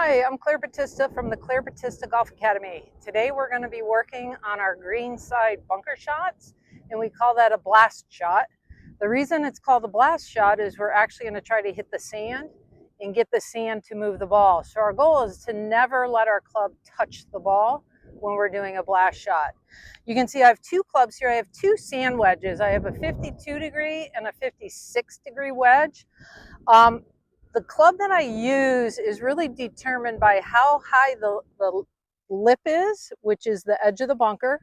Hi, I'm Claire Batista from the Claire Batista Golf Academy. Today we're going to be working on our green side bunker shots, and we call that a blast shot. The reason it's called a blast shot is we're actually going to try to hit the sand and get the sand to move the ball. So our goal is to never let our club touch the ball when we're doing a blast shot. You can see I have two clubs here. I have two sand wedges. I have a 52 degree and a 56 degree wedge. The club that I use is really determined by how high the lip is, which is the edge of the bunker,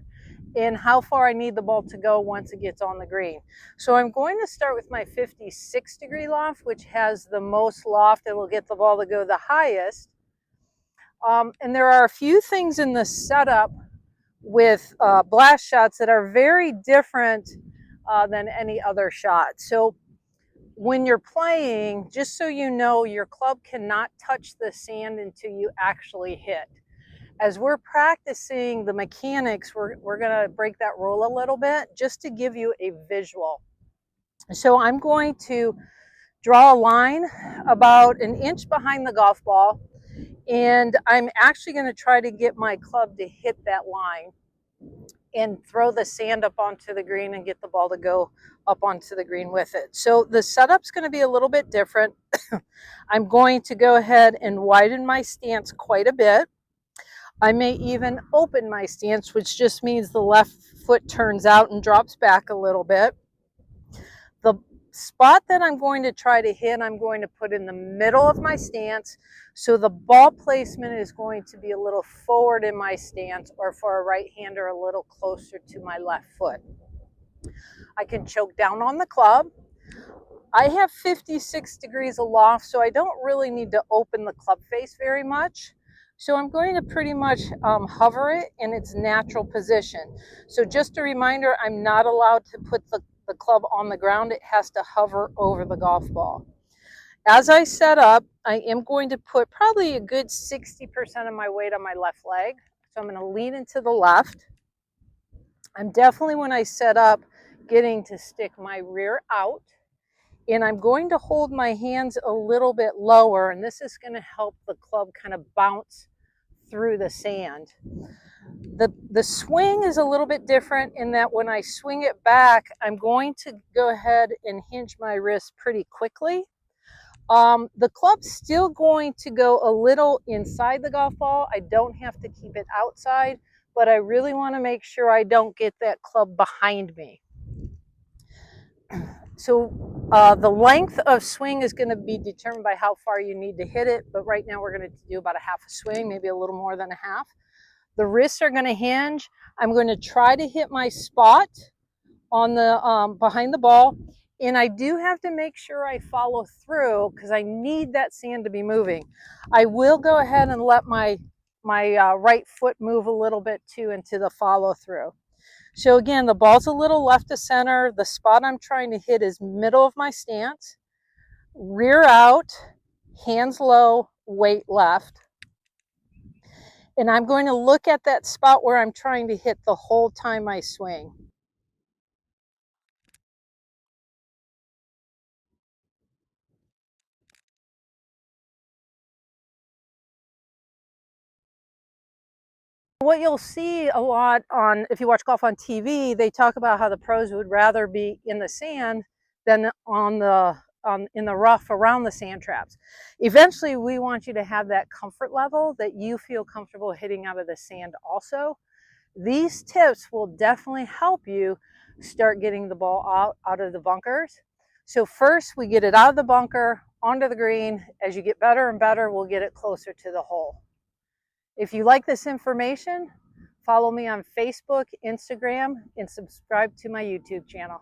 and how far I need the ball to go once it gets on the green. So I'm going to start with my 56 degree loft, which has the most loft and will get the ball to go the highest. And there are a few things in the setup with blast shots that are very different than any other shot. So when you're playing, just so you know, your club cannot touch the sand until you actually hit. As we're practicing the mechanics, we're going to break that rule a little bit just to give you a visual. So I'm going to draw a line about an inch behind the golf ball, and I'm actually going to try to get my club to hit that line and throw the sand up onto the green and get the ball to go up onto the green with it. So the setup's going to be a little bit different. I'm going to go ahead and widen my stance quite a bit. I may even open my stance, which just means the left foot turns out and drops back a little bit. The spot that I'm going to try to hit, I'm going to put in the middle of my stance. So the ball placement is going to be a little forward in my stance, or for a right-hander, a little closer to my left foot. I can choke down on the club. I have 56 degrees aloft, so I don't really need to open the club face very much. So I'm going to pretty much hover it in its natural position. So just a reminder, I'm not allowed to put the club on the ground. It has to hover over the golf ball. As I set up, I am going to put probably a good 60% of my weight on my left leg. So I'm going to lean into the left. I'm definitely, when I set up, getting to stick my rear out. And I'm going to hold my hands a little bit lower, and this is going to help the club kind of bounce through the sand. The swing is a little bit different in that when I swing it back, I'm going to go ahead and hinge my wrist pretty quickly. The club's still going to go a little inside the golf ball. I don't have to keep it outside, but I really want to make sure I don't get that club behind me. So the length of swing is going to be determined by how far you need to hit it, but right now we're going to do about a half a swing, maybe a little more than a half. The wrists are going to hinge. I'm going to try to hit my spot on the behind the ball, and I do have to make sure I follow through because I need that sand to be moving. I will go ahead and let my right foot move a little bit too into the follow through. So again, the ball's a little left of center. The spot I'm trying to hit is middle of my stance. Rear out, hands low, weight left. And I'm going to look at that spot where I'm trying to hit the whole time I swing. What you'll see a lot on, if you watch golf on TV, they talk about how the pros would rather be in the sand than in the rough around the sand traps. Eventually, we want you to have that comfort level that you feel comfortable hitting out of the sand also. These tips will definitely help you start getting the ball out of the bunkers. So first, we get it out of the bunker, onto the green. As you get better and better, we'll get it closer to the hole. If you like this information, follow me on Facebook, Instagram, and subscribe to my YouTube channel.